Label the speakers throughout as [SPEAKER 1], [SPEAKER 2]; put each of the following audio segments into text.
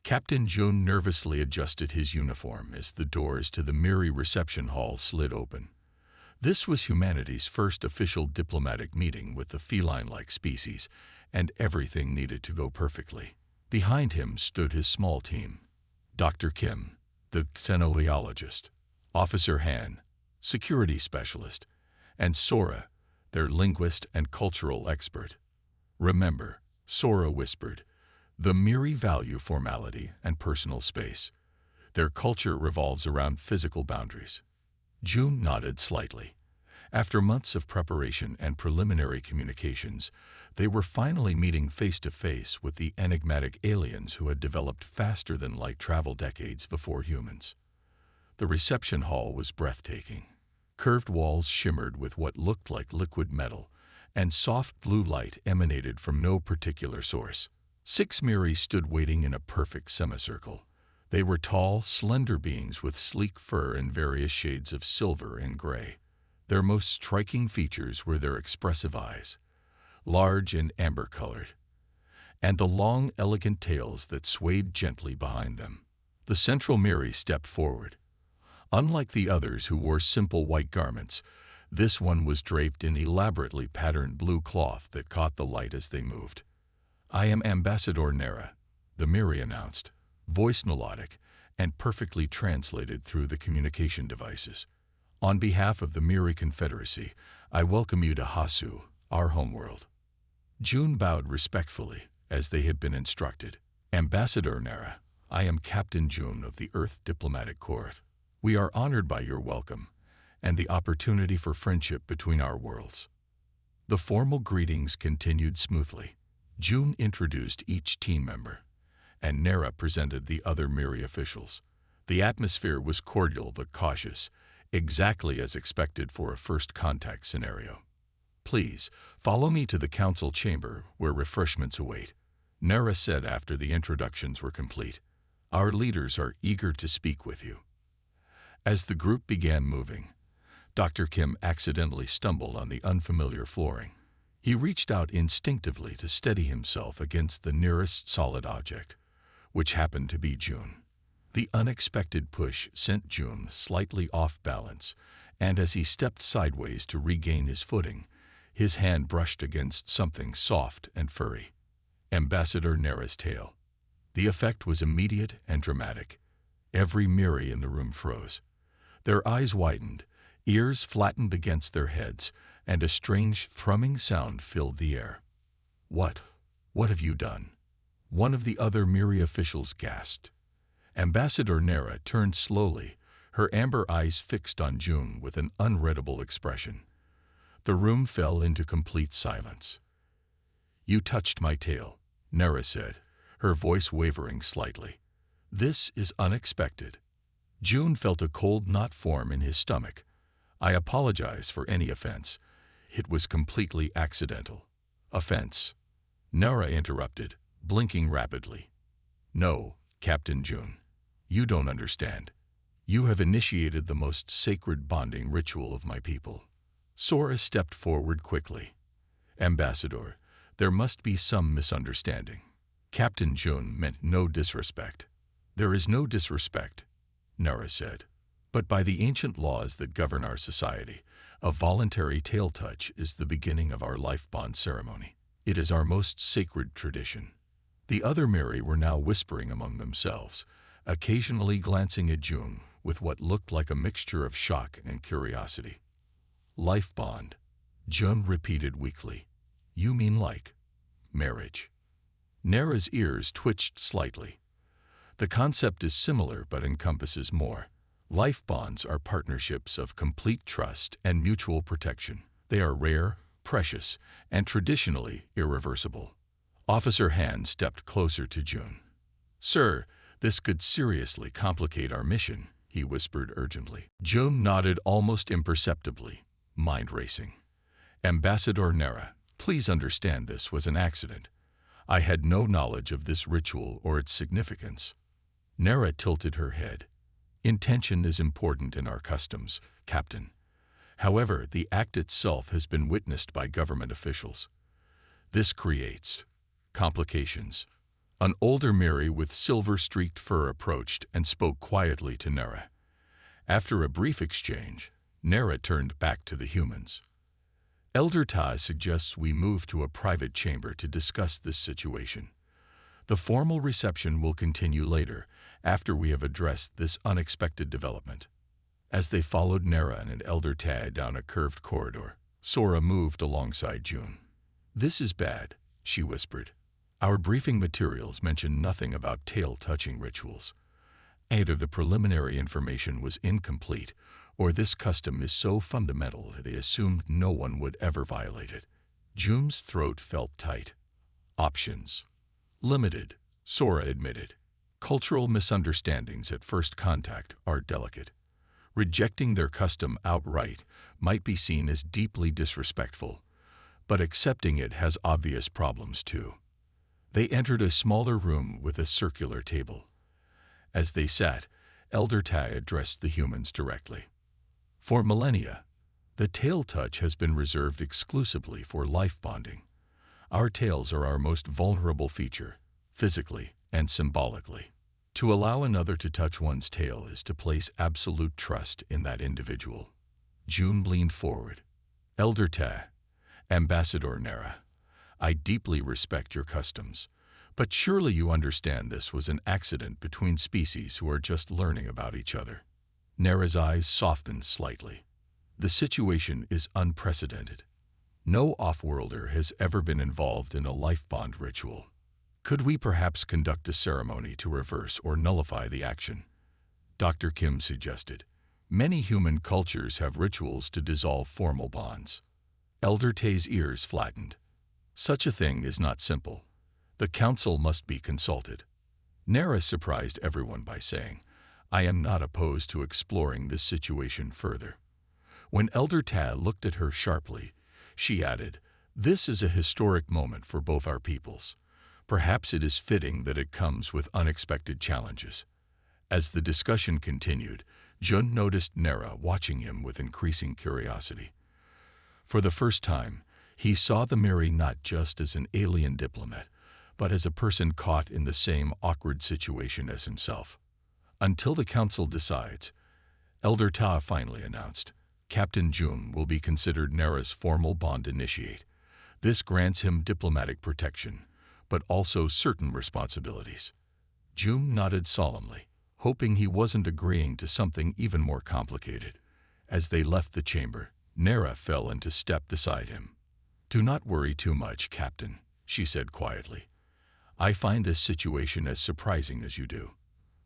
[SPEAKER 1] Captain June nervously adjusted his uniform as the doors to the Miri reception hall slid open. This was humanity's first official diplomatic meeting with the feline-like species, and everything needed to go perfectly. Behind him stood his small team. Dr. Kim, the xenobiologist, Officer Han, security specialist, and Sora, their linguist and cultural expert. Remember, Sora whispered, the Miri value formality and personal space. Their culture revolves around physical boundaries. June nodded slightly. After months of preparation and preliminary communications, they were finally meeting face-to-face with the enigmatic aliens who had developed faster than light travel decades before humans. The reception hall was breathtaking. Curved walls shimmered with what looked like liquid metal, and soft blue light emanated from no particular source. 6 Miri stood waiting in a perfect semicircle. They were tall, slender beings with sleek fur in various shades of silver and gray. Their most striking features were their expressive eyes, large and amber-colored, and the long, elegant tails that swayed gently behind them. The central Miri stepped forward. Unlike the others who wore simple white garments, this one was draped in elaborately patterned blue cloth that caught the light as they moved. "I am Ambassador Nera," the Miri announced, voice melodic and perfectly translated through the communication devices. "On behalf of the Miri Confederacy, I welcome you to Hasu, our homeworld." June bowed respectfully, as they had been instructed. "Ambassador Nera, I am Captain June of the Earth Diplomatic Corps. We are honored by your welcome and the opportunity for friendship between our worlds." The formal greetings continued smoothly. June introduced each team member, and Nera presented the other Miri officials. The atmosphere was cordial but cautious, exactly as expected for a first contact scenario. "Please, follow me to the council chamber where refreshments await," Nera said after the introductions were complete. "Our leaders are eager to speak with you." As the group began moving, Dr. Kim accidentally stumbled on the unfamiliar flooring. He reached out instinctively to steady himself against the nearest solid object, which happened to be June. The unexpected push sent June slightly off balance, and as he stepped sideways to regain his footing, his hand brushed against something soft and furry. Ambassador Nera's tail. The effect was immediate and dramatic. Every Miri in the room froze. Their eyes widened, ears flattened against their heads, and a strange thrumming sound filled the air. What have you done?" one of the other Miri officials gasped. Ambassador Nera turned slowly, her amber eyes fixed on June with an unreadable expression. The room fell into complete silence. "You touched my tail," Nera said, her voice wavering slightly. "This is unexpected." June felt a cold knot form in his stomach. "I apologize for any offense. It was completely accidental." "Offense?" Nera interrupted, blinking rapidly. "No, Captain June. You don't understand. You have initiated the most sacred bonding ritual of my people." Sora stepped forward quickly. "Ambassador, there must be some misunderstanding. Captain June meant no disrespect." "There is no disrespect," Nera said. "But by the ancient laws that govern our society, a voluntary tail touch is the beginning of our life bond ceremony. It is our most sacred tradition." The other Miri were now whispering among themselves, occasionally glancing at June with what looked like a mixture of shock and curiosity. "Life bond," June repeated weakly. "You mean like marriage?" Nera's ears twitched slightly. "The concept is similar but encompasses more. Life bonds are partnerships of complete trust and mutual protection. They are rare, precious, and traditionally irreversible." Officer Han stepped closer to June. "Sir, this could seriously complicate our mission," he whispered urgently. June nodded almost imperceptibly, mind racing. "Ambassador Nera, please understand this was an accident. I had no knowledge of this ritual or its significance." Nera tilted her head. "Intention is important in our customs, Captain. However, the act itself has been witnessed by government officials. This creates complications." An older Miri with silver-streaked fur approached and spoke quietly to Nera. After a brief exchange, Nera turned back to the humans. Elder Ta suggests we move to a private chamber to discuss this situation. The formal reception will continue later, after we have addressed this unexpected development. As they followed Nera and Elder Ta down a curved corridor, Sora moved alongside June. "This is bad," she whispered. "Our briefing materials mention nothing about tail-touching rituals. Either the preliminary information was incomplete, or this custom is so fundamental that they assumed no one would ever violate it." June's throat felt tight. "Options. Limited," Sora admitted. "Cultural misunderstandings at first contact are delicate. Rejecting their custom outright might be seen as deeply disrespectful, but accepting it has obvious problems too." They entered a smaller room with a circular table. As they sat, Elder Tai addressed the humans directly. "For millennia, the tail touch has been reserved exclusively for life bonding. Our tails are our most vulnerable feature, physically and symbolically. To allow another to touch one's tail is to place absolute trust in that individual." June leaned forward. "Elder Ta, Ambassador Nera, I deeply respect your customs, but surely you understand this was an accident between species who are just learning about each other." Nera's eyes softened slightly. "The situation is unprecedented. No off-worlder has ever been involved in a life bond ritual. Could we perhaps conduct a ceremony to reverse or nullify the action?" Dr. Kim suggested. "Many human cultures have rituals to dissolve formal bonds." Elder Tae's ears flattened. "Such a thing is not simple. The council must be consulted." Nera surprised everyone by saying, "I am not opposed to exploring this situation further." When Elder Ta looked at her sharply, she added, "This is a historic moment for both our peoples. Perhaps it is fitting that it comes with unexpected challenges." As the discussion continued, Jun noticed Nera watching him with increasing curiosity. For the first time, he saw the Miri not just as an alien diplomat, but as a person caught in the same awkward situation as himself. "Until the council decides," Elder Ta finally announced, "Captain Jun will be considered Nera's formal bond initiate. This grants him diplomatic protection, but also certain responsibilities." Jun nodded solemnly, hoping he wasn't agreeing to something even more complicated. As they left the chamber, Nera fell into step beside him. "Do not worry too much, Captain," she said quietly. "I find this situation as surprising as you do,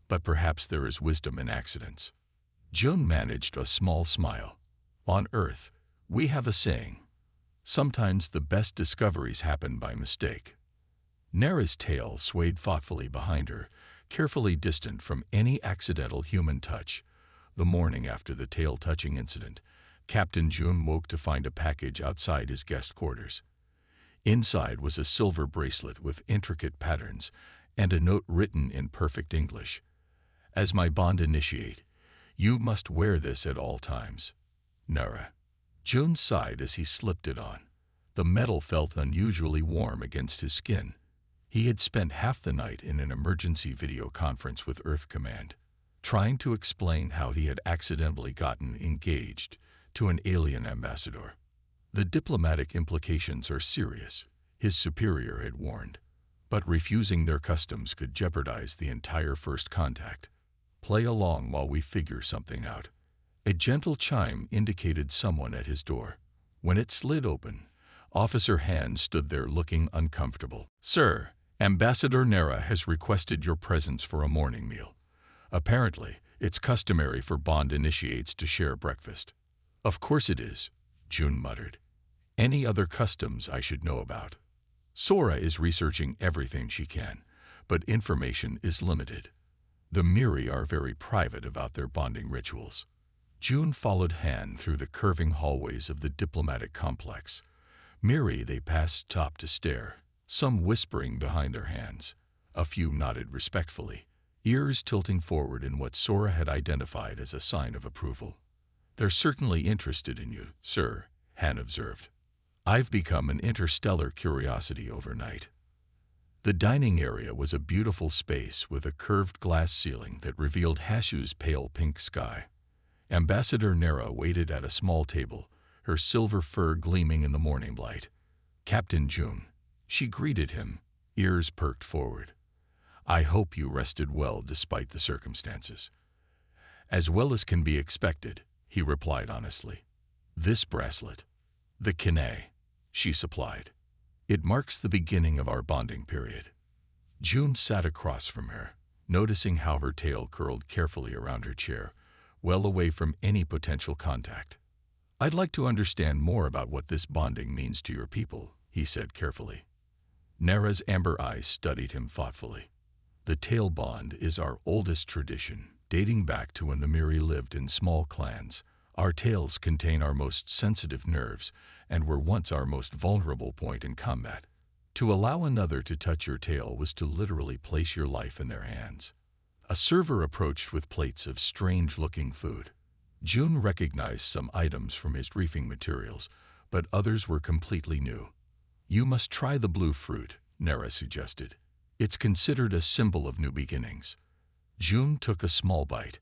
[SPEAKER 1] but perhaps there is wisdom in accidents." Jun managed a small smile. "On Earth, we have a saying, sometimes the best discoveries happen by mistake." Nera's tail swayed thoughtfully behind her, carefully distant from any accidental human touch. The morning after the tail-touching incident, Captain Jun woke to find a package outside his guest quarters. Inside was a silver bracelet with intricate patterns and a note written in perfect English. "As my bond initiate, you must wear this at all times, Nera." Jun sighed as he slipped it on. The metal felt unusually warm against his skin. He had spent half the night in an emergency video conference with Earth Command, trying to explain how he had accidentally gotten engaged to an alien ambassador. The diplomatic implications are serious, his superior had warned, but refusing their customs could jeopardize the entire first contact. "Play along while we figure something out." A gentle chime indicated someone at his door. When it slid open, Officer Hand stood there looking uncomfortable. "Sir, Ambassador Nera has requested your presence for a morning meal. Apparently, it's customary for bond initiates to share breakfast." "Of course it is," Jun muttered. "Any other customs I should know about?" Sora is researching everything she can, but information is limited. The Miri are very private about their bonding rituals. Jun followed Han through the curving hallways of the diplomatic complex. Miri they passed top to stare, some whispering behind their hands. A few nodded respectfully, ears tilting forward in what Sora had identified as a sign of approval. "They're certainly interested in you, sir," Han observed. "I've become an interstellar curiosity overnight." The dining area was a beautiful space with a curved glass ceiling that revealed Hashu's pale pink sky. Ambassador Nera waited at a small table, her silver fur gleaming in the morning light. "Captain June," she greeted him, ears perked forward. "I hope you rested well despite the circumstances." "As well as can be expected," he replied honestly. "This bracelet, the Kine," she supplied. "It marks the beginning of our bonding period." June sat across from her, noticing how her tail curled carefully around her chair, well away from any potential contact. "I'd like to understand more about what this bonding means to your people," he said carefully. Nera's amber eyes studied him thoughtfully. "The tail bond is our oldest tradition, dating back to when the Miri lived in small clans. Our tails contain our most sensitive nerves and were once our most vulnerable point in combat. To allow another to touch your tail was to literally place your life in their hands." A server approached with plates of strange-looking food. June recognized some items from his briefing materials, but others were completely new. "You must try the blue fruit," Nera suggested. "It's considered a symbol of new beginnings." June took a small bite.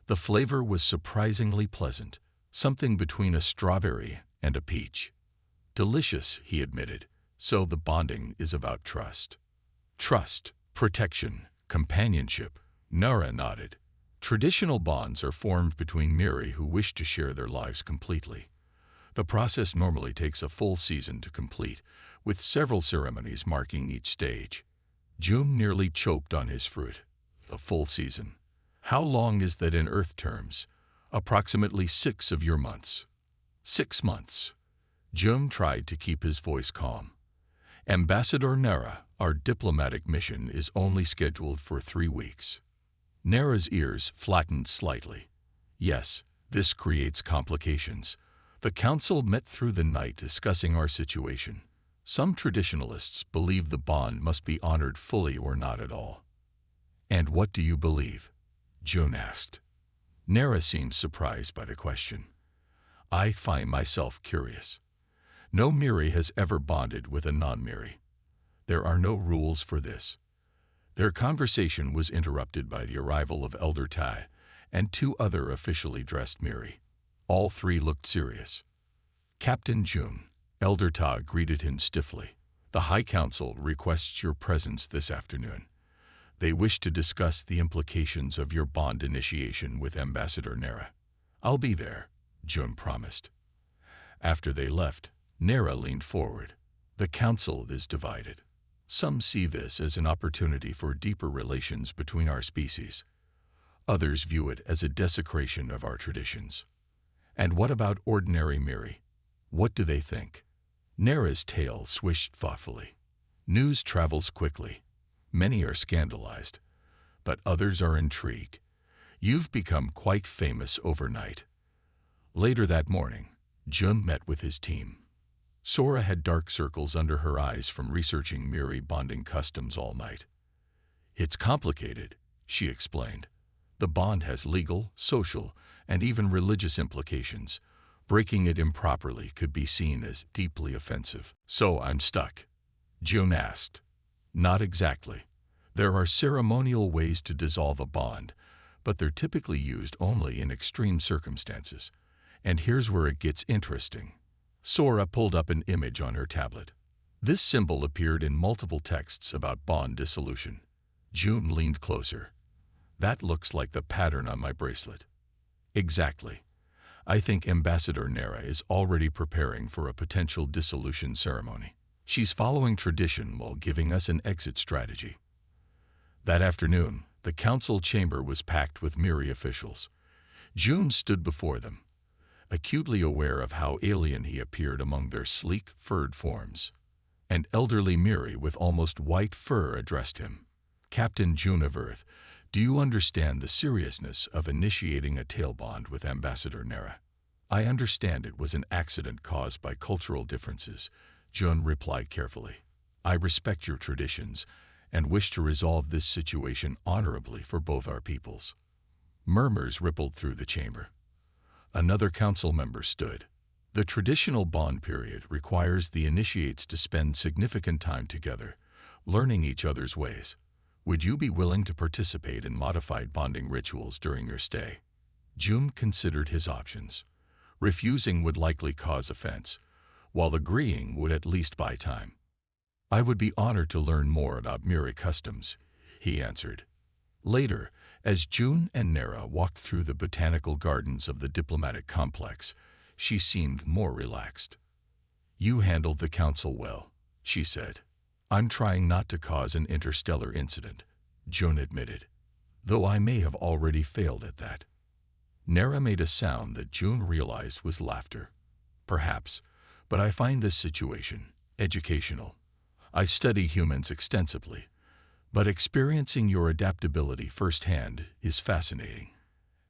[SPEAKER 1] The flavor was surprisingly pleasant, something between a strawberry and a peach. "Delicious," he admitted. "So the bonding is about trust." "Trust, protection, companionship," Nera nodded. "Traditional bonds are formed between Miri who wish to share their lives completely. The process normally takes a full season to complete, with several ceremonies marking each stage." June nearly choked on his fruit. "A full season. How long is that in Earth terms?" "Approximately 6 of your months." 6 months. June tried to keep his voice calm. "Ambassador Nera, our diplomatic mission is only scheduled for 3 weeks." Nera's ears flattened slightly. "Yes, this creates complications. The council met through the night discussing our situation. Some traditionalists believe the bond must be honored fully or not at all." "And what do you believe?" June asked. Nera seemed surprised by the question. "I find myself curious. No Miri has ever bonded with a non-Miri. There are no rules for this." Their conversation was interrupted by the arrival of Elder Tai and 2 other officially dressed Miri. All 3 looked serious. "Captain June," Elder Tai greeted him stiffly. "The High Council requests your presence this afternoon. They wish to discuss the implications of your bond initiation with Ambassador Nera." "I'll be there," June promised. After they left, Nera leaned forward. "The council is divided. Some see this as an opportunity for deeper relations between our species. Others view it as a desecration of our traditions." "And what about ordinary Miri? What do they think?" Nera's tail swished thoughtfully. "News travels quickly. Many are scandalized, but others are intrigued. You've become quite famous overnight." Later that morning, Jun met with his team. Sora had dark circles under her eyes from researching Miri bonding customs all night. "It's complicated," she explained. "The bond has legal, social, and even religious implications. Breaking it improperly could be seen as deeply offensive." "So I'm stuck?" June asked. "Not exactly. There are ceremonial ways to dissolve a bond, but they're typically used only in extreme circumstances. And here's where it gets interesting." Sora pulled up an image on her tablet. This symbol appeared in multiple texts about bond dissolution. June leaned closer. "That looks like the pattern on my bracelet." "Exactly. I think Ambassador Nera is already preparing for a potential dissolution ceremony. She's following tradition while giving us an exit strategy." That afternoon, the council chamber was packed with Miri officials. June stood before them, acutely aware of how alien he appeared among their sleek, furred forms. An elderly Miri with almost white fur addressed him. "Captain June of Earth, do you understand the seriousness of initiating a tail bond with Ambassador Nera?" "I understand it was an accident caused by cultural differences," June replied carefully. "I respect your traditions and wish to resolve this situation honorably for both our peoples." Murmurs rippled through the chamber. Another council member stood. "The traditional bond period requires the initiates to spend significant time together, learning each other's ways. Would you be willing to participate in modified bonding rituals during your stay? June considered his options. Refusing would likely cause offense, while agreeing would at least buy time. I would be honored to learn more about Miri customs, he answered. Later, as June and Nera walked through the botanical gardens of the diplomatic complex, she seemed more relaxed. You handled the council well, she said. I'm trying not to cause an interstellar incident, June admitted, though I may have already failed at that. Nera made a sound that June realized was laughter. Perhaps, but I find this situation educational. I study humans extensively, but experiencing your adaptability firsthand is fascinating.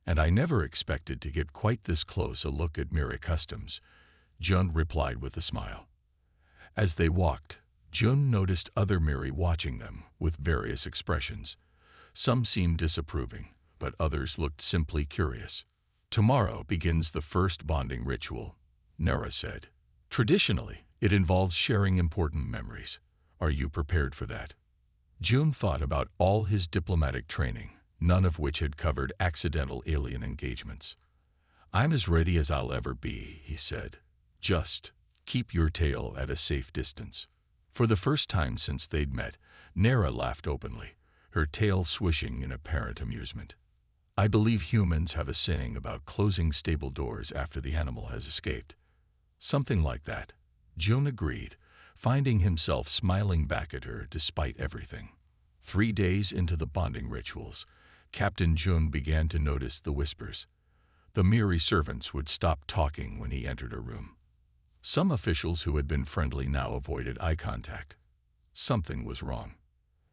[SPEAKER 1] And I never expected to get quite this close a look at Miri customs, June replied with a smile. As they walked, June noticed other Miri watching them with various expressions. Some seemed disapproving, but others looked simply curious. Tomorrow begins the first bonding ritual, Nera said. Traditionally, it involves sharing important memories. Are you prepared for that? June thought about all his diplomatic training, none of which had covered accidental alien engagements. I'm as ready as I'll ever be, he said. Just keep your tail at a safe distance. For the first time since they'd met, Nera laughed openly, her tail swishing in apparent amusement. I believe humans have a saying about closing stable doors after the animal has escaped. Something like that, June agreed, finding himself smiling back at her despite everything. 3 days into the bonding rituals, Captain June began to notice the whispers. The Miri servants would stop talking when he entered a room. Some officials who had been friendly now avoided eye contact. Something was wrong.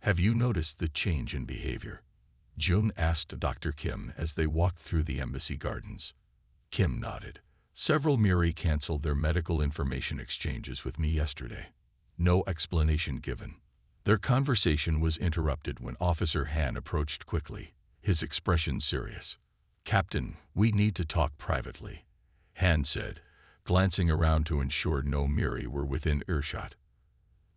[SPEAKER 1] Have you noticed the change in behavior? June asked Dr. Kim as they walked through the embassy gardens. Kim nodded. Several Miri canceled their medical information exchanges with me yesterday. No explanation given. Their conversation was interrupted when Officer Han approached quickly, his expression serious. Captain, we need to talk privately, Han said, glancing around to ensure no Miri were within earshot.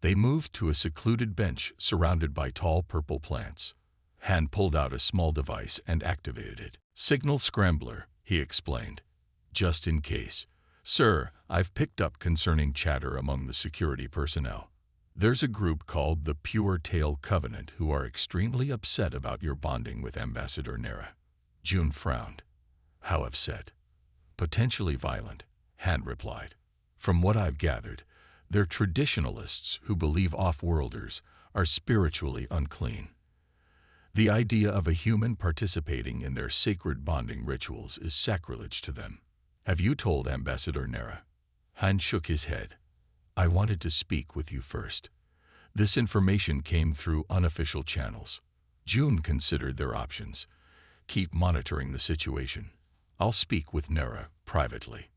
[SPEAKER 1] They moved to a secluded bench surrounded by tall purple plants. Han pulled out a small device and activated it. Signal scrambler, he explained. Just in case. Sir, I've picked up concerning chatter among the security personnel. There's a group called the Pure Tail Covenant who are extremely upset about your bonding with Ambassador Nera. June frowned. How upset? Potentially violent, Han replied. From what I've gathered, they're traditionalists who believe off-worlders are spiritually unclean. The idea of a human participating in their sacred bonding rituals is sacrilege to them. Have you told Ambassador Nera? Han shook his head. I wanted to speak with you first. This information came through unofficial channels. June considered their options. Keep monitoring the situation. I'll speak with Nera privately.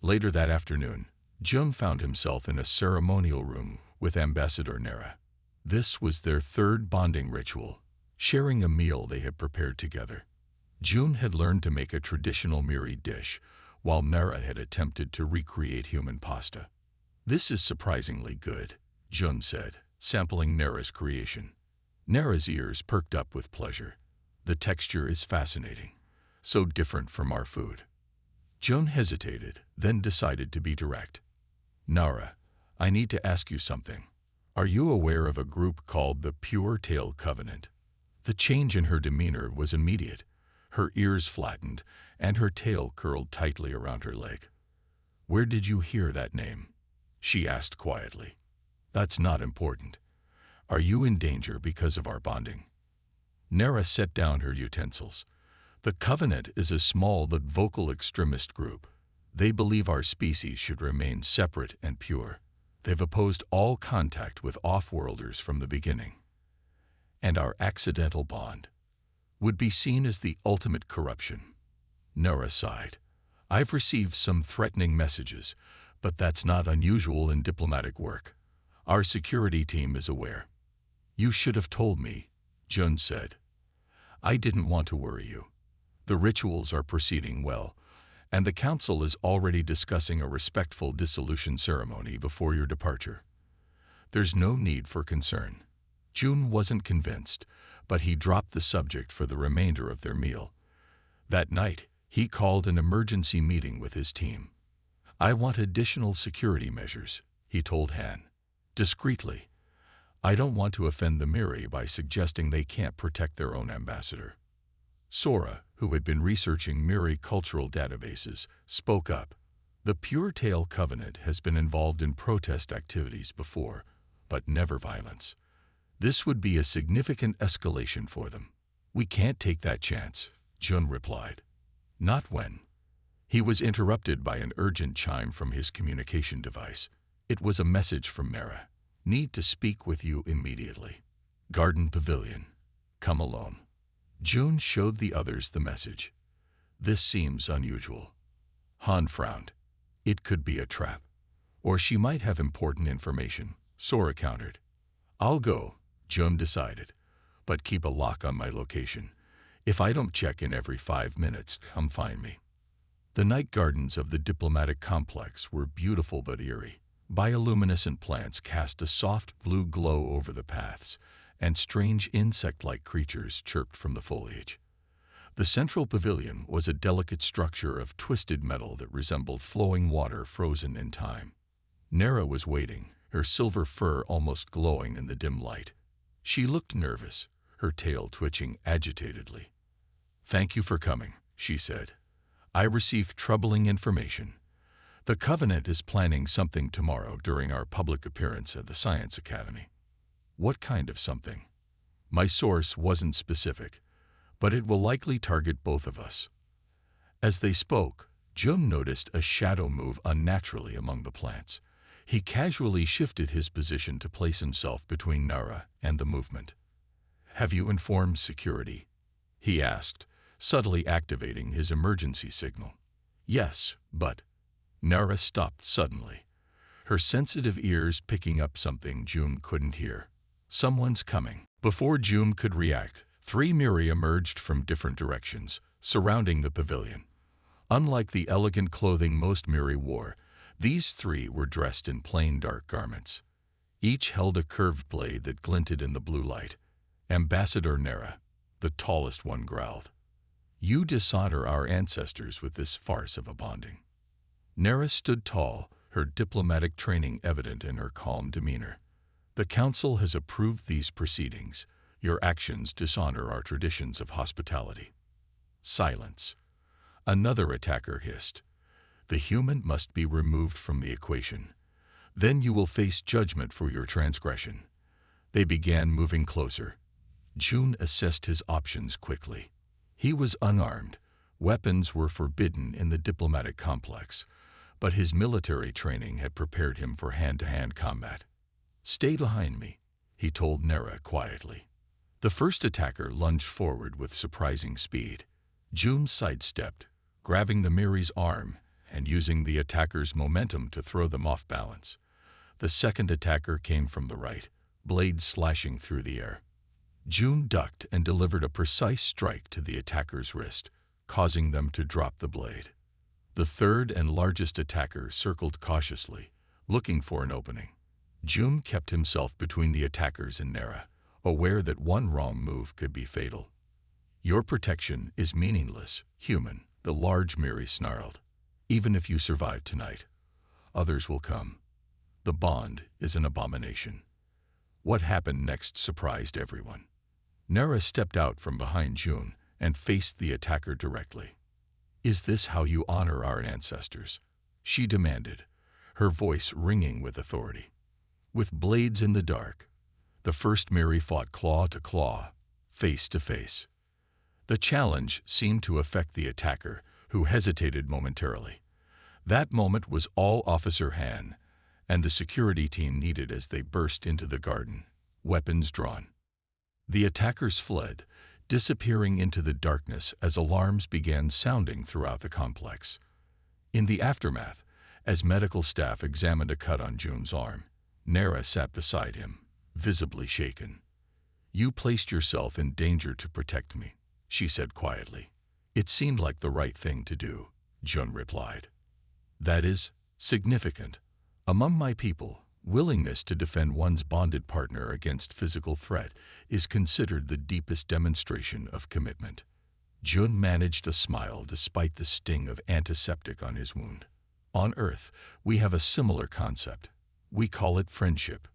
[SPEAKER 1] Later that afternoon, June found himself in a ceremonial room with Ambassador Nera. This was their third bonding ritual, sharing a meal they had prepared together. June had learned to make a traditional Miri dish, while Nera had attempted to recreate human pasta. This is surprisingly good, June said, sampling Nera's creation. Nera's ears perked up with pleasure. The texture is fascinating, so different from our food. June hesitated, then decided to be direct. Nara, I need to ask you something. Are you aware of a group called the Pure Tail Covenant? The change in her demeanor was immediate. Her ears flattened, and her tail curled tightly around her leg. Where did you hear that name? She asked quietly. That's not important. Are you in danger because of our bonding? Nera set down her utensils. The Covenant is a small but vocal extremist group. They believe our species should remain separate and pure. They've opposed all contact with off-worlders from the beginning. And our accidental bond would be seen as the ultimate corruption. Nera sighed. I've received some threatening messages, but that's not unusual in diplomatic work. Our security team is aware. You should have told me, June said. I didn't want to worry you. The rituals are proceeding well, and the council is already discussing a respectful dissolution ceremony before your departure. There's no need for concern. June wasn't convinced, but he dropped the subject for the remainder of their meal. That night, he called an emergency meeting with his team. "I want additional security measures," he told Han. Discreetly, "I don't want to offend the Miri by suggesting they can't protect their own ambassador." Sora, who had been researching Miri cultural databases, spoke up. "The Pure Tail Covenant has been involved in protest activities before, but never violence. This would be a significant escalation for them." "We can't take that chance," Jun replied. "Not when." He was interrupted by an urgent chime from his communication device. It was a message from Mara. "Need to speak with you immediately. Garden Pavilion. Come alone." June showed the others the message. "This seems unusual." Han frowned. "It could be a trap. Or she might have important information," Sora countered. "I'll go," June decided, "but keep a lock on my location. If I don't check in every 5 minutes, come find me." The night gardens of the diplomatic complex were beautiful but eerie. Bioluminescent plants cast a soft blue glow over the paths, and strange insect-like creatures chirped from the foliage. The central pavilion was a delicate structure of twisted metal that resembled flowing water frozen in time. Nera was waiting, her silver fur almost glowing in the dim light. She looked nervous, her tail twitching agitatedly. "Thank you for coming," she said. "I received troubling information. The Covenant is planning something tomorrow during our public appearance at the Science Academy." "What kind of something?" "My source wasn't specific, but it will likely target both of us." As they spoke, Jun noticed a shadow move unnaturally among the plants. He casually shifted his position to place himself between Nara and the movement. "Have you informed security?" he asked, subtly activating his emergency signal. "Yes, but—" Nara stopped suddenly, her sensitive ears picking up something June couldn't hear. "Someone's coming." Before June could react, 3 Miri emerged from different directions, surrounding the pavilion. Unlike the elegant clothing most Miri wore, these 3 were dressed in plain dark garments. Each held a curved blade that glinted in the blue light. Ambassador Nera, the tallest one, growled, "You dishonor our ancestors with this farce of a bonding." Nera stood tall, her diplomatic training evident in her calm demeanor. "The Council has approved these proceedings. Your actions dishonor our traditions of hospitality." Silence. Another attacker hissed, "The human must be removed from the equation. Then you will face judgment for your transgression." They began moving closer. June assessed his options quickly. He was unarmed. Weapons were forbidden in the diplomatic complex, but his military training had prepared him for hand-to-hand combat. "Stay behind me," he told Nera quietly. The first attacker lunged forward with surprising speed. June sidestepped, grabbing the Miri's arm and using the attacker's momentum to throw them off balance. The second attacker came from the right, blades slashing through the air. June ducked and delivered a precise strike to the attacker's wrist, causing them to drop the blade. The third and largest attacker circled cautiously, looking for an opening. June kept himself between the attackers and Nera, aware that one wrong move could be fatal. "Your protection is meaningless, human," the large Miri snarled. "Even if you survive tonight, others will come. The bond is an abomination." What happened next surprised everyone. Nera stepped out from behind June and faced the attacker directly. "Is this how you honor our ancestors?" she demanded, her voice ringing with authority. With blades in the dark, the first Miri fought claw to claw, face to face. The challenge seemed to affect the attacker, who hesitated momentarily. That moment was all Officer Han and the security team needed as they burst into the garden, weapons drawn. The attackers fled, disappearing into the darkness as alarms began sounding throughout the complex. In the aftermath, as medical staff examined a cut on June's arm, Nera sat beside him, visibly shaken. "You placed yourself in danger to protect me," she said quietly. "It seemed like the right thing to do," Jun replied. "That is significant. Among my people, Willingness to defend one's bonded partner against physical threat is considered the deepest demonstration of commitment. Jun managed a smile despite the sting of antiseptic on his wound. On Earth, we have a similar concept. We call it friendship.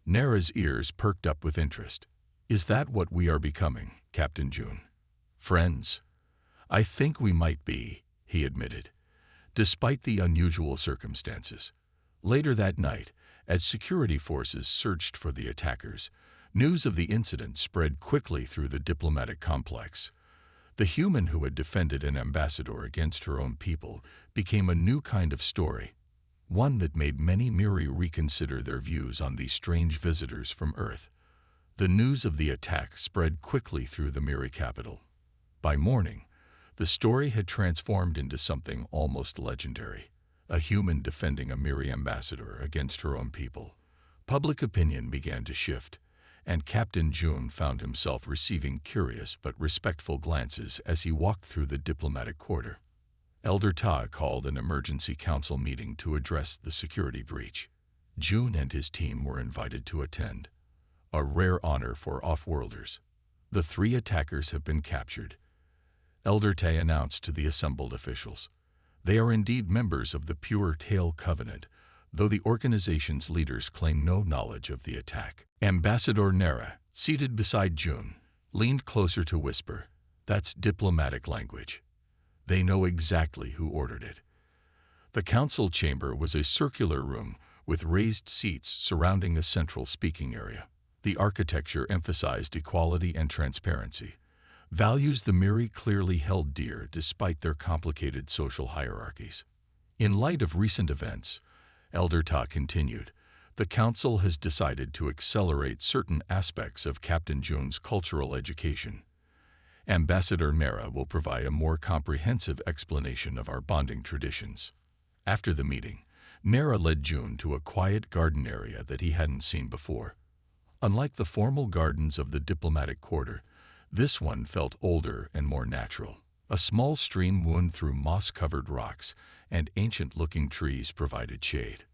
[SPEAKER 1] Nara's ears perked up with interest. Is that what we are becoming, Captain Jun? Friends? I think we might be, he admitted, despite the unusual circumstances. Later that night, as security forces searched for the attackers, news of the incident spread quickly through the diplomatic complex. The human who had defended an ambassador against her own people became a new kind of story, one that made many Miri reconsider their views on these strange visitors from Earth. The news of the attack spread quickly through the Miri capital. By morning, the story had transformed into something almost legendary, a human defending a Miri ambassador against her own people. Public opinion began to shift, and Captain Jun found himself receiving curious but respectful glances as he walked through the diplomatic quarter. Elder Ta called an emergency council meeting to address the security breach. Jun and his team were invited to attend, a rare honor for off-worlders. The 3 attackers have been captured, Elder Ta announced to the assembled officials. They are indeed members of the Pure Tail Covenant, though the organization's leaders claim no knowledge of the attack. Ambassador Nara, seated beside Jun, leaned closer to whisper, "That's diplomatic language. They know exactly who ordered it." The council chamber was a circular room with raised seats surrounding a central speaking area. The architecture emphasized equality and transparency, values the Miri clearly held dear despite their complicated social hierarchies. In light of recent events, Elder Ta continued, the council has decided to accelerate certain aspects of Captain Jun's cultural education. Ambassador Nara will provide a more comprehensive explanation of our bonding traditions. After the meeting, Nara led Jun to a quiet garden area that he hadn't seen before. Unlike the formal gardens of the diplomatic quarter, this one felt older and more natural. A small stream wound through moss-covered rocks, and ancient-looking trees provided shade.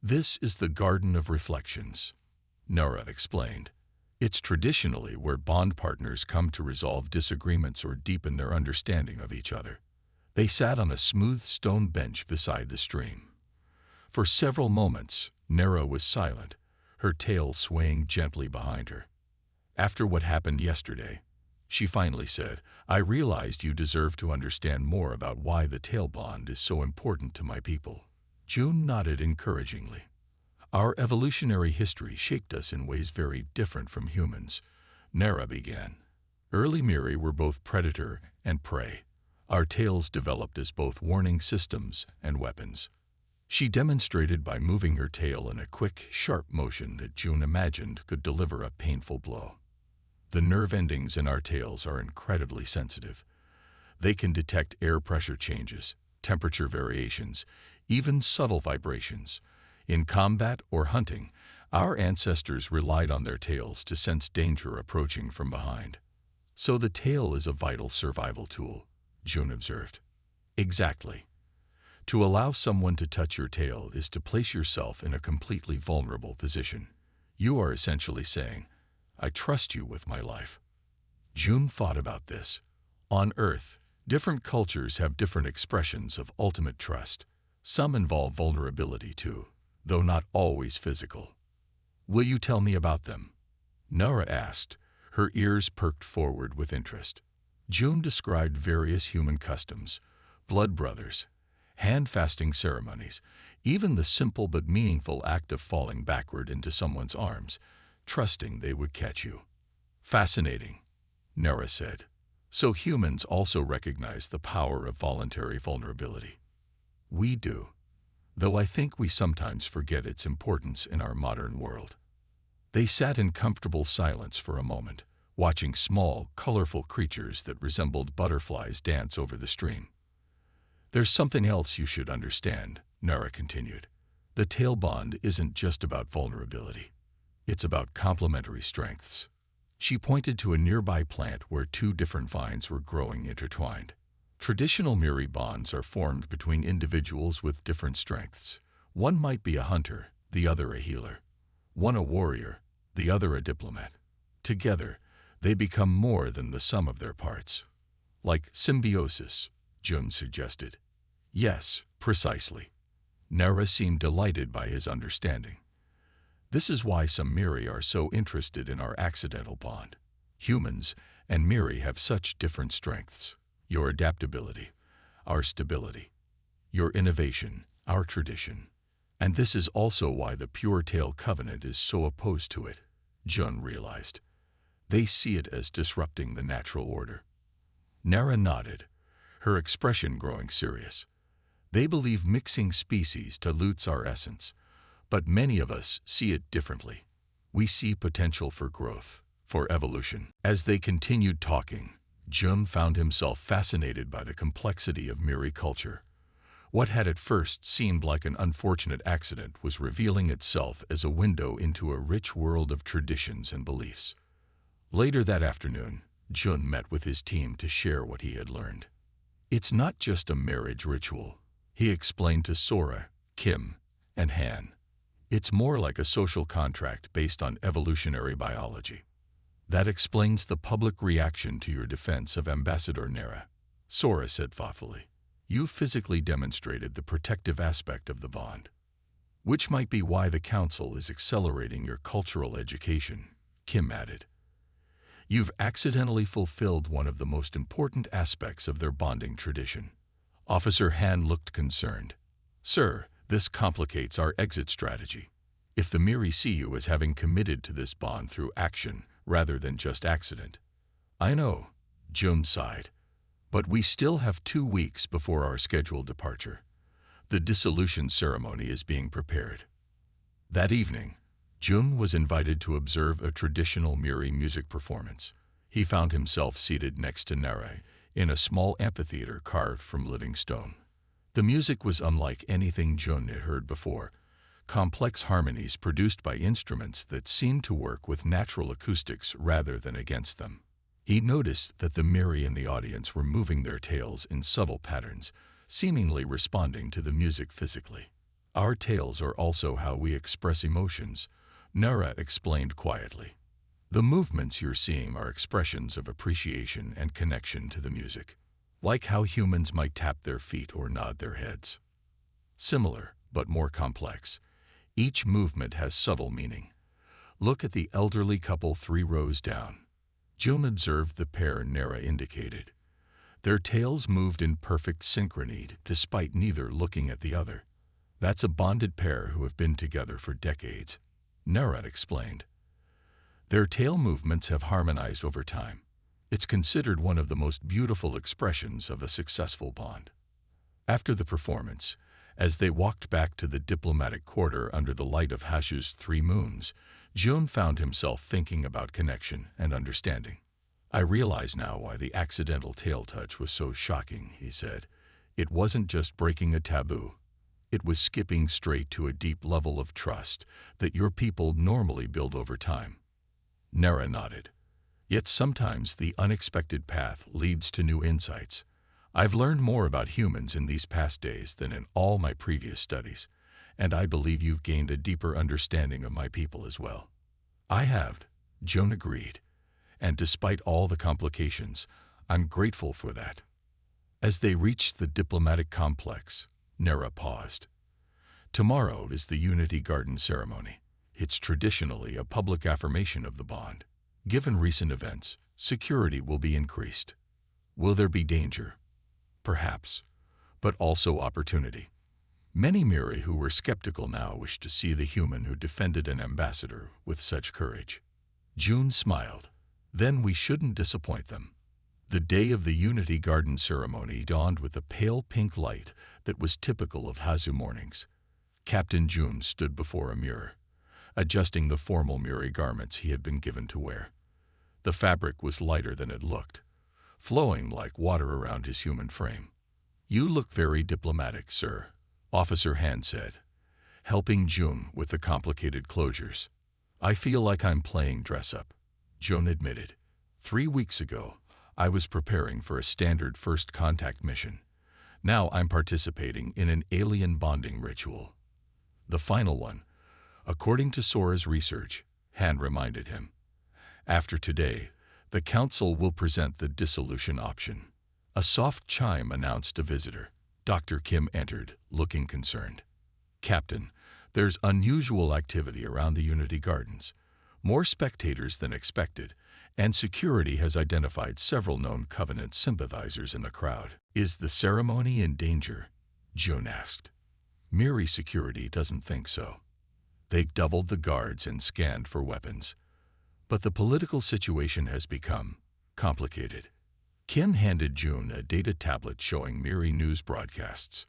[SPEAKER 1] "This is the Garden of Reflections," Nara explained. "It's traditionally where bond partners come to resolve disagreements or deepen their understanding of each other." They sat on a smooth stone bench beside the stream. For several moments, Nara was silent, her tail swaying gently behind her. "After what happened yesterday," she finally said, "I realized you deserve to understand more about why the tail bond is so important to my people." Jun nodded encouragingly. "Our evolutionary history shaped us in ways very different from humans," Nara began. "Early Miri were both predator and prey. Our tails developed as both warning systems and weapons." She demonstrated by moving her tail in a quick, sharp motion that Jun imagined could deliver a painful blow. "The nerve endings in our tails are incredibly sensitive. They can detect air pressure changes, temperature variations, even subtle vibrations. In combat or hunting, our ancestors relied on their tails to sense danger approaching from behind." "So the tail is a vital survival tool," Jun observed. "Exactly. To allow someone to touch your tail is to place yourself in a completely vulnerable position. You are essentially saying, 'I trust you with my life.'" Jun thought about this. On Earth, different cultures have different expressions of ultimate trust. Some involve vulnerability too, though not always physical. "Will you tell me about them?" Nara asked, her ears perked forward with interest. Jun described various human customs, blood brothers, hand-fasting ceremonies, even the simple but meaningful act of falling backward into someone's arms, trusting they would catch you. "Fascinating," Nara said. "So humans also recognize the power of voluntary vulnerability." "We do, though I think we sometimes forget its importance in our modern world." They sat in comfortable silence for a moment, watching small, colorful creatures that resembled butterflies dance over the stream. "There's something else you should understand," Nara continued. "The tail bond isn't just about vulnerability. It's about complementary strengths." She pointed to a nearby plant where 2 different vines were growing intertwined. Traditional Miri bonds are formed between individuals with different strengths. One might be a hunter, the other a healer. One a warrior, the other a diplomat. Together, they become more than the sum of their parts. Like symbiosis, Jun suggested. Yes, precisely. Nera seemed delighted by his understanding. This is why some Miri are so interested in our accidental bond. Humans and Miri have such different strengths. Your adaptability, our stability. Your innovation, our tradition. And this is also why the Pure Tail Covenant is so opposed to it, Jun realized. They see it as disrupting the natural order. Nera nodded, her expression growing serious. They believe mixing species dilutes our essence, but many of us see it differently. We see potential for growth, for evolution. As they continued talking, Jun found himself fascinated by the complexity of Miri culture. What had at first seemed like an unfortunate accident was revealing itself as a window into a rich world of traditions and beliefs. Later that afternoon, Jun met with his team to share what he had learned. It's not just a marriage ritual, he explained to Sora, Kim, and Han. It's more like a social contract based on evolutionary biology. That explains the public reaction to your defense of Ambassador Nera, Sora said thoughtfully. You physically demonstrated the protective aspect of the bond, which might be why the Council is accelerating your cultural education, Kim added. You've accidentally fulfilled one of the most important aspects of their bonding tradition. Officer Han looked concerned. Sir, this complicates our exit strategy. If the Miri see you as having committed to this bond through action rather than just accident. I know, Jun sighed. But we still have 2 weeks before our scheduled departure. The dissolution ceremony is being prepared. That evening, Jun was invited to observe a traditional Miri music performance. He found himself seated next to Nera in a small amphitheater carved from living stone. The music was unlike anything Jun had heard before, complex harmonies produced by instruments that seemed to work with natural acoustics rather than against them. He noticed that the Miri in the audience were moving their tails in subtle patterns, seemingly responding to the music physically. Our tails are also how we express emotions, Nera explained quietly. The movements you're seeing are expressions of appreciation and connection to the music, like how humans might tap their feet or nod their heads. Similar, but more complex. Each movement has subtle meaning. Look at the elderly couple 3 rows down. Jun observed the pair Nera indicated. Their tails moved in perfect synchrony despite neither looking at the other. That's a bonded pair who have been together for decades, Nera explained. Their tail movements have harmonized over time. It's considered one of the most beautiful expressions of a successful bond. After the performance, as they walked back to the diplomatic quarter under the light of Hashu's 3 moons, Jun found himself thinking about connection and understanding. I realize now why the accidental tail touch was so shocking, he said. It wasn't just breaking a taboo. It was skipping straight to a deep level of trust that your people normally build over time. Nera nodded. Yet sometimes the unexpected path leads to new insights. I've learned more about humans in these past days than in all my previous studies, and I believe you've gained a deeper understanding of my people as well. I have, Jun agreed, and despite all the complications, I'm grateful for that. As they reached the diplomatic complex, Nera paused. Tomorrow is the Unity Garden ceremony. It's traditionally a public affirmation of the bond. Given recent events, security will be increased. Will there be danger? Perhaps, but also opportunity. Many Miri who were skeptical now wish to see the human who defended an ambassador with such courage. Jun smiled. Then we shouldn't disappoint them. The day of the Unity Garden ceremony dawned with a pale pink light that was typical of Hazu mornings. Captain Jun stood before a mirror, adjusting the formal Miri garments he had been given to wear. The fabric was lighter than it looked, flowing like water around his human frame. You look very diplomatic, sir, Officer Han said, helping Jun with the complicated closures. I feel like I'm playing dress-up, Jun admitted. 3 weeks ago, I was preparing for a standard first contact mission. Now I'm participating in an alien bonding ritual. The final one, According to Sora's research, Han reminded him. After today, the council will present the dissolution option. A soft chime announced a visitor. Dr. Kim entered, looking concerned. Captain, there's unusual activity around the Unity Gardens. More spectators than expected, and security has identified several known Covenant sympathizers in the crowd. Is the ceremony in danger? June asked. Miri security doesn't think so. They've doubled the guards and scanned for weapons. But the political situation has become complicated. Kim handed June a data tablet showing Miri news broadcasts.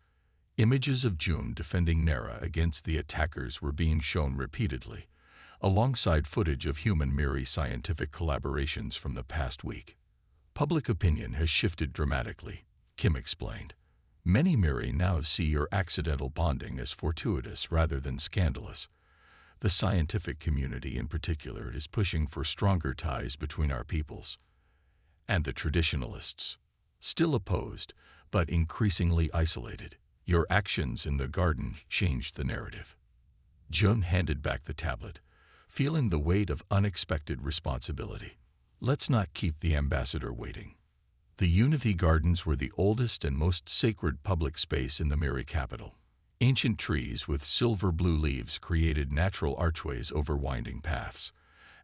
[SPEAKER 1] Images of June defending Nara against the attackers were being shown repeatedly, alongside footage of human-Miri scientific collaborations from the past week. Public opinion has shifted dramatically, Kim explained. Many Miri now see your accidental bonding as fortuitous rather than scandalous. The scientific community in particular is pushing for stronger ties between our peoples. And the traditionalists, still opposed, but increasingly isolated. Your actions in the garden changed the narrative. June handed back the tablet, feeling the weight of unexpected responsibility. Let's not keep the ambassador waiting. The Unity Gardens were the oldest and most sacred public space in the Miri capital. Ancient trees with silver-blue leaves created natural archways over winding paths.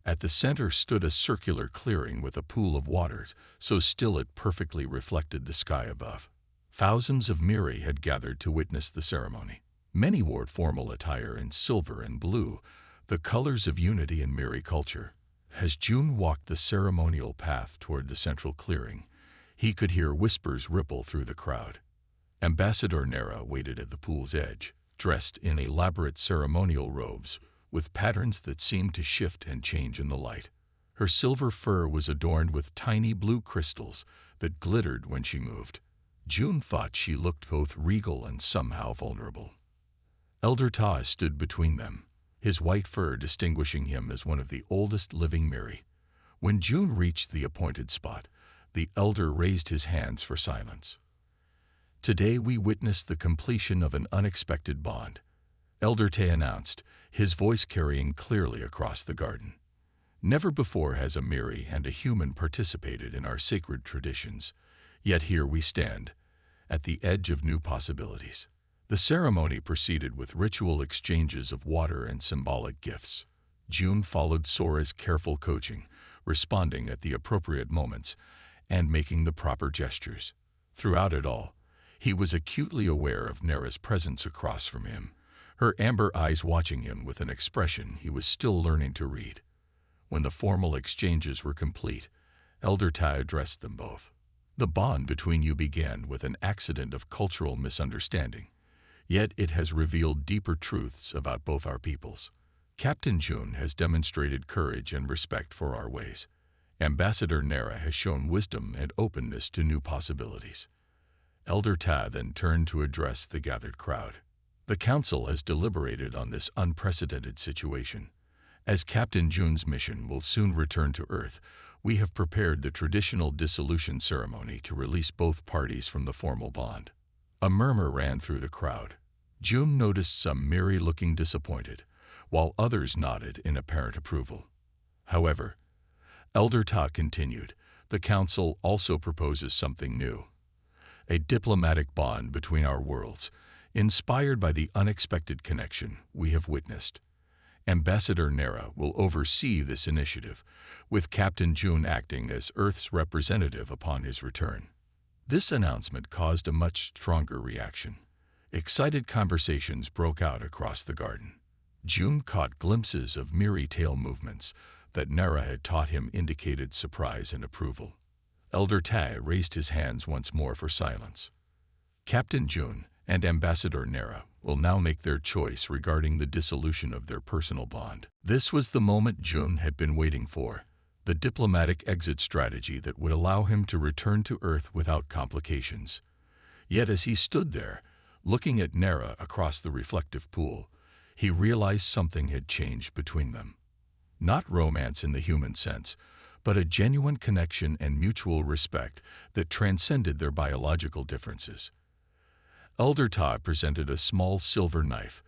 [SPEAKER 1] At the center stood a circular clearing with a pool of water, so still it perfectly reflected the sky above. Thousands of Miri had gathered to witness the ceremony. Many wore formal attire in silver and blue, the colors of unity in Miri culture. As June walked the ceremonial path toward the central clearing, he could hear whispers ripple through the crowd. Ambassador Nara waited at the pool's edge, dressed in elaborate ceremonial robes, with patterns that seemed to shift and change in the light. Her silver fur was adorned with tiny blue crystals that glittered when she moved. June thought she looked both regal and somehow vulnerable. Elder Ta stood between them, his white fur distinguishing him as one of the oldest living Miri. When June reached the appointed spot, the elder raised his hands for silence. Today we witnessed the completion of an unexpected bond, Elder Tay announced, his voice carrying clearly across the garden. Never before has a Miri and a human participated in our sacred traditions, yet here we stand, at the edge of new possibilities. The ceremony proceeded with ritual exchanges of water and symbolic gifts. June followed Sora's careful coaching, responding at the appropriate moments and making the proper gestures. Throughout it all, he was acutely aware of Nara's presence across from him, her amber eyes watching him with an expression he was still learning to read. When the formal exchanges were complete, Elder Tai addressed them both. The bond between you began with an accident of cultural misunderstanding, yet it has revealed deeper truths about both our peoples. Captain June has demonstrated courage and respect for our ways. Ambassador Nara has shown wisdom and openness to new possibilities. Elder Ta then turned to address the gathered crowd. The council has deliberated on this unprecedented situation. As Captain June's mission will soon return to Earth, we have prepared the traditional dissolution ceremony to release both parties from the formal bond. A murmur ran through the crowd. June noticed some Miri looking disappointed, while others nodded in apparent approval. However, Elder Ta continued, the council also proposes something new. A diplomatic bond between our worlds, inspired by the unexpected connection we have witnessed. Ambassador Nara will oversee this initiative, with Captain June acting as Earth's representative upon his return. This announcement caused a much stronger reaction. Excited conversations broke out across the garden. June caught glimpses of Miri tail movements that Nara had taught him indicated surprise and approval. Elder Tai raised his hands once more for silence. Captain June and Ambassador Nara will now make their choice regarding the dissolution of their personal bond. This was the moment June had been waiting for, the diplomatic exit strategy that would allow him to return to Earth without complications. Yet as he stood there, looking at Nara across the reflective pool, he realized something had changed between them. Not romance in the human sense, but a genuine connection and mutual respect that transcended their biological differences. Elder Ta presented a small silver knife,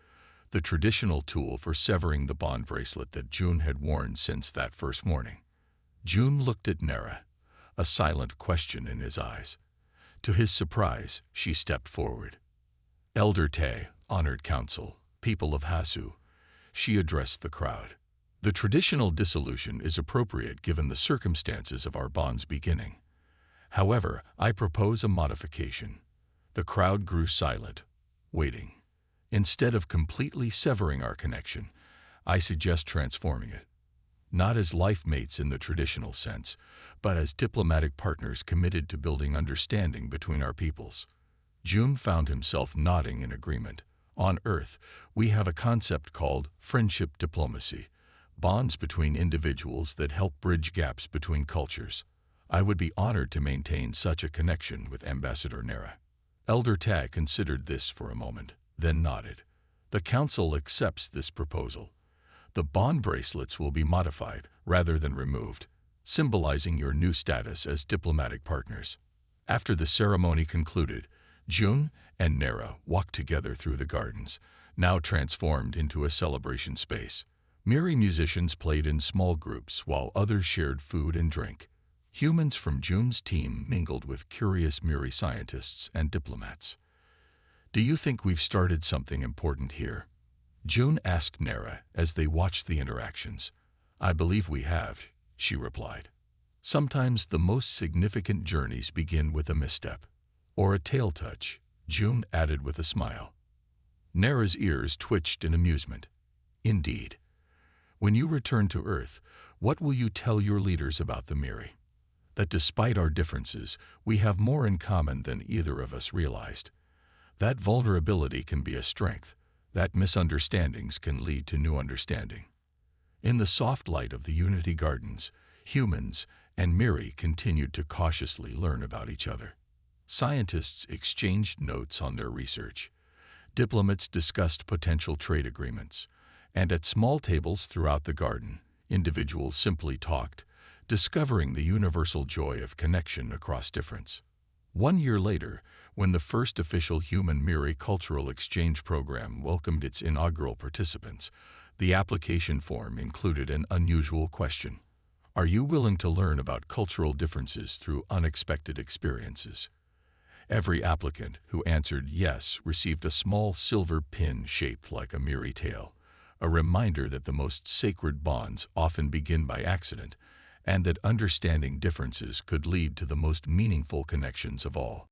[SPEAKER 1] the traditional tool for severing the bond bracelet that June had worn since that first morning. June looked at Nera, a silent question in his eyes. To his surprise, she stepped forward. "Elder Te, honored council, people of Hasu," she addressed the crowd. "The traditional dissolution is appropriate given the circumstances of our bond's beginning. However, I propose a modification." The crowd grew silent, waiting. "Instead of completely severing our connection, I suggest transforming it. Not as life mates in the traditional sense, but as diplomatic partners committed to building understanding between our peoples." June found himself nodding in agreement. "On Earth, we have a concept called friendship diplomacy, bonds between individuals that help bridge gaps between cultures. I would be honored to maintain such a connection with Ambassador Nera." Elder Te considered this for a moment, then nodded. "The council accepts this proposal. The bond bracelets will be modified rather than removed, symbolizing your new status as diplomatic partners." After the ceremony concluded, June and Nera walked together through the gardens, now transformed into a celebration space. Miri musicians played in small groups while others shared food and drink. Humans from June's team mingled with curious Miri scientists and diplomats. "Do you think we've started something important here?" June asked Nera as they watched the interactions. "I believe we have," she replied. "Sometimes the most significant journeys begin with a misstep. Or a tail touch," June added with a smile. Nera's ears twitched in amusement. "Indeed. When you return to Earth, what will you tell your leaders about the Miri?" "That despite our differences, we have more in common than either of us realized. That vulnerability can be a strength. That misunderstandings can lead to new understanding." In the soft light of the Unity Gardens, humans and Miri continued to cautiously learn about each other. Scientists exchanged notes on their research. Diplomats discussed potential trade agreements. And at small tables throughout the garden, individuals simply talked, discovering the universal joy of connection across difference. 1 year later, when the first official human-Miri cultural exchange program welcomed its inaugural participants, the application form included an unusual question. "Are you willing to learn about cultural differences through unexpected experiences?" Every applicant who answered yes received a small silver pin shaped like a Miri tail, a reminder that the most sacred bonds often begin by accident, and that understanding differences could lead to the most meaningful connections of all.